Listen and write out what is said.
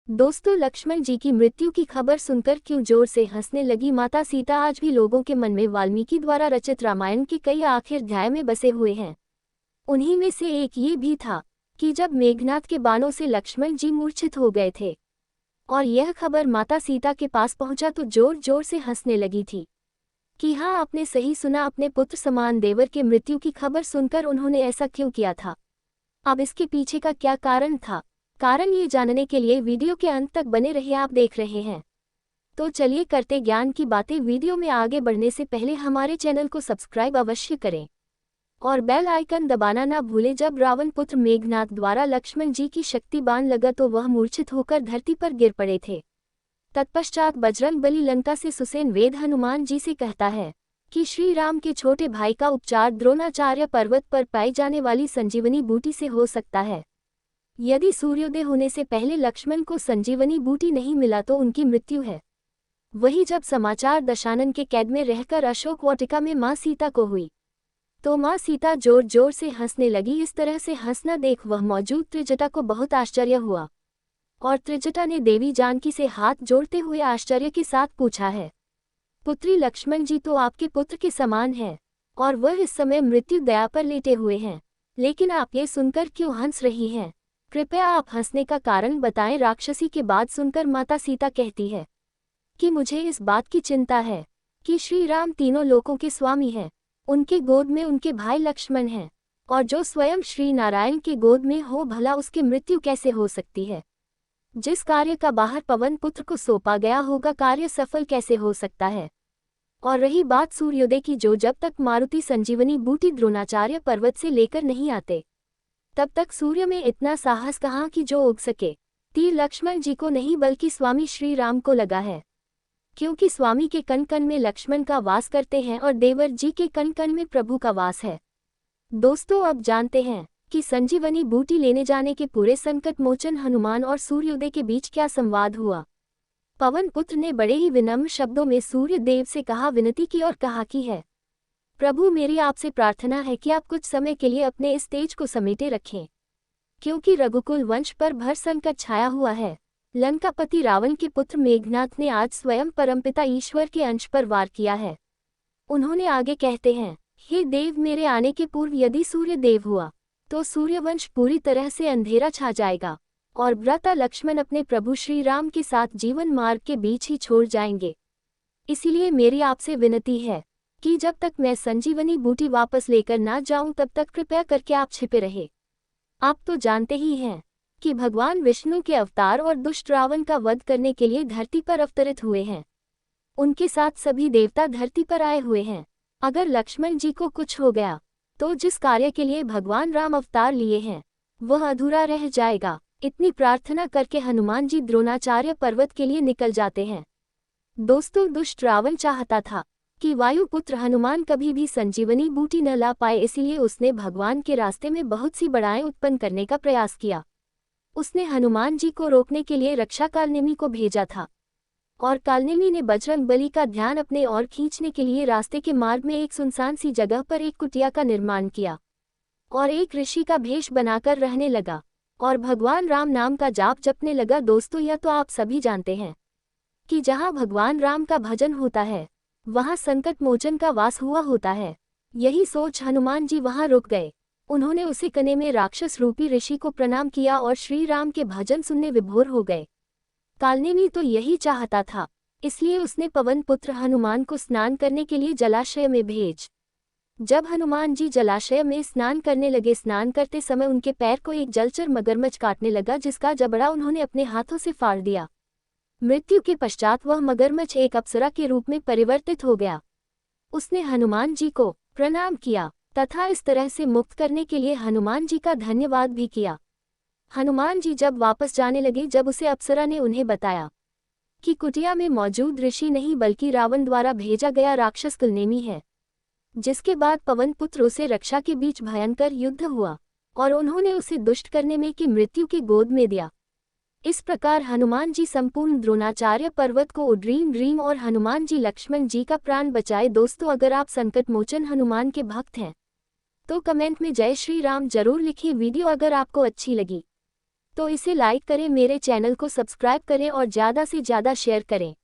दोस्तों, लक्ष्मण जी की मृत्यु की खबर सुनकर क्यों जोर से हंसने लगी माता सीता आज भी लोगों के मन में वाल्मीकि द्वारा रचित रामायण के कई आखिर अध्याय में बसे हुए हैं। उन्हीं में से एक ये भी था कि जब मेघनाद के बाणों से लक्ष्मण जी मूर्छित हो गए थे और यह खबर माता सीता के पास पहुंचा तो जोर जोर से हंसने लगी थी कि हाँ, आपने सही सुना, अपने पुत्र समान देवर के मृत्यु की खबर सुनकर उन्होंने ऐसा क्यों किया था। अब इसके पीछे का क्या कारण था, कारण ये जानने के लिए वीडियो के अंत तक बने रहिए। आप देख रहे हैं तो चलिए करते ज्ञान की बातें। वीडियो में आगे बढ़ने से पहले हमारे चैनल को सब्सक्राइब अवश्य करें और बेल आइकन दबाना ना भूलें। जब रावण पुत्र मेघनाद द्वारा लक्ष्मण जी की शक्ति बाण लगा तो वह मूर्छित होकर धरती पर गिर पड़े थे। तत्पश्चात बजरंग बली लंका से सुसेन वेद हनुमान जी से कहता है कि श्री राम के छोटे भाई का उपचार द्रोणाचार्य पर्वत पर पाई जाने वाली संजीवनी बूटी से हो सकता है। यदि सूर्योदय होने से पहले लक्ष्मण को संजीवनी बूटी नहीं मिला तो उनकी मृत्यु है। वही जब समाचार दशानन के कैद में रहकर अशोक वाटिका में मां सीता को हुई तो मां सीता जोर जोर से हंसने लगी। इस तरह से हंसना देख वह मौजूद त्रिजटा को बहुत आश्चर्य हुआ और त्रिजटा ने देवी जानकी से हाथ जोड़ते हुए आश्चर्य के साथ पूछा है, पुत्री लक्ष्मण जी तो आपके पुत्र के समान है और वह इस समय मृत्यु दया पर लेटे हुए हैं, लेकिन आप ये सुनकर क्यों हंस रही हैं? कृपया आप हंसने का कारण बताएं। राक्षसी की बात सुनकर माता सीता कहती है कि मुझे इस बात की चिंता है कि श्री राम तीनों लोकों के स्वामी हैं। उनके गोद में उनके भाई लक्ष्मण हैं और जो स्वयं श्री नारायण के गोद में हो, भला उसकी मृत्यु कैसे हो सकती है? जिस कार्य का बाहर पवन पुत्र को सौंपा गया होगा, कार्य सफल कैसे हो सकता है? और रही बात सूर्योदय की, जो जब तक मारुति संजीवनी बूटी द्रोणाचार्य पर्वत से लेकर नहीं आते तब तक सूर्य में इतना साहस कहाँ कि जो उग सके। तीर लक्ष्मण जी को नहीं बल्कि स्वामी श्री राम को लगा है, क्योंकि स्वामी के कण कण में लक्ष्मण का वास करते हैं और देवर जी के कण कण में प्रभु का वास है। दोस्तों, अब जानते हैं कि संजीवनी बूटी लेने जाने के पूरे संकट मोचन हनुमान और सूर्योदय के बीच क्या संवाद हुआ। पवन पुत्र ने बड़े ही विनम्र शब्दों में सूर्य देव से कहा, विनती की और कहा कि है प्रभु, मेरी आपसे प्रार्थना है कि आप कुछ समय के लिए अपने इस तेज को समेटे रखें, क्योंकि रघुकुल वंश पर भर संकट छाया हुआ है। लंकापति रावण के पुत्र मेघनाद ने आज स्वयं परमपिता ईश्वर के अंश पर वार किया है। उन्होंने आगे कहते हैं, हे देव, मेरे आने के पूर्व यदि सूर्य देव हुआ तो सूर्यवंश पूरी तरह से अंधेरा छा जाएगा और भ्राता लक्ष्मण अपने प्रभु श्री राम के साथ जीवन मार्ग के बीच ही छोड़ जाएंगे। इसीलिए मेरी आपसे विनती है कि जब तक मैं संजीवनी बूटी वापस लेकर ना जाऊं तब तक कृपया करके आप छिपे रहे। आप तो जानते ही हैं कि भगवान विष्णु के अवतार और दुष्ट रावण का वध करने के लिए धरती पर अवतरित हुए हैं। उनके साथ सभी देवता धरती पर आए हुए हैं। अगर लक्ष्मण जी को कुछ हो गया तो जिस कार्य के लिए भगवान राम अवतार लिए हैं वह अधूरा रह जाएगा। इतनी प्रार्थना करके हनुमान जी द्रोणाचार्य पर्वत के लिए निकल जाते हैं। दोस्तों, दुष्ट रावण चाहता था कि वायुपुत्र हनुमान कभी भी संजीवनी बूटी न ला पाए, इसलिए उसने भगवान के रास्ते में बहुत सी बड़ाएं उत्पन्न करने का प्रयास किया। उसने हनुमान जी को रोकने के लिए रक्षा कालनेमी को भेजा था और कालनेमी ने बजरंग बली का ध्यान अपने ओर खींचने के लिए रास्ते के मार्ग में एक सुनसान सी जगह पर एक कुटिया का निर्माण किया और एक ऋषि का भेष बनाकर रहने लगा और भगवान राम नाम का जाप जपने लगा। दोस्तों, यह तो आप सभी जानते हैं कि जहाँ भगवान राम का भजन होता है वहाँ संकट मोचन का वास हुआ होता है। यही सोच हनुमान जी वहाँ रुक गए। उन्होंने उसी कने में राक्षस रूपी ऋषि को प्रणाम किया और श्री राम के भजन सुनने विभोर हो गए। कालनेमी तो यही चाहता था, इसलिए उसने पवन पुत्र हनुमान को स्नान करने के लिए जलाशय में भेज। जब हनुमान जी जलाशय में स्नान करने लगे, स्नान करते समय उनके पैर को एक जलचर मगरमच्छ काटने लगा, जिसका जबड़ा उन्होंने अपने हाथों से फाड़ दिया। मृत्यु के पश्चात वह मगरमच्छ एक अप्सरा के रूप में परिवर्तित हो गया। उसने हनुमान जी को प्रणाम किया तथा इस तरह से मुक्त करने के लिए हनुमान जी का धन्यवाद भी किया। हनुमान जी जब वापस जाने लगे, जब उसे अप्सरा ने उन्हें बताया कि कुटिया में मौजूद ऋषि नहीं बल्कि रावण द्वारा भेजा गया राक्षस कालनेमी है, जिसके बाद पवन पुत्र उसे रक्षा के बीच भयंकर युद्ध हुआ और उन्होंने उसे दुष्ट करने में की मृत्यु की गोद में दिया। इस प्रकार हनुमान जी संपूर्ण द्रोणाचार्य पर्वत को उड्रीम ड्रीम और हनुमान जी लक्ष्मण जी का प्राण बचाए। दोस्तों, अगर आप संकट मोचन हनुमान के भक्त हैं तो कमेंट में जय श्री राम जरूर लिखिए। वीडियो अगर आपको अच्छी लगी तो इसे लाइक करें, मेरे चैनल को सब्सक्राइब करें और ज़्यादा से ज़्यादा शेयर करें।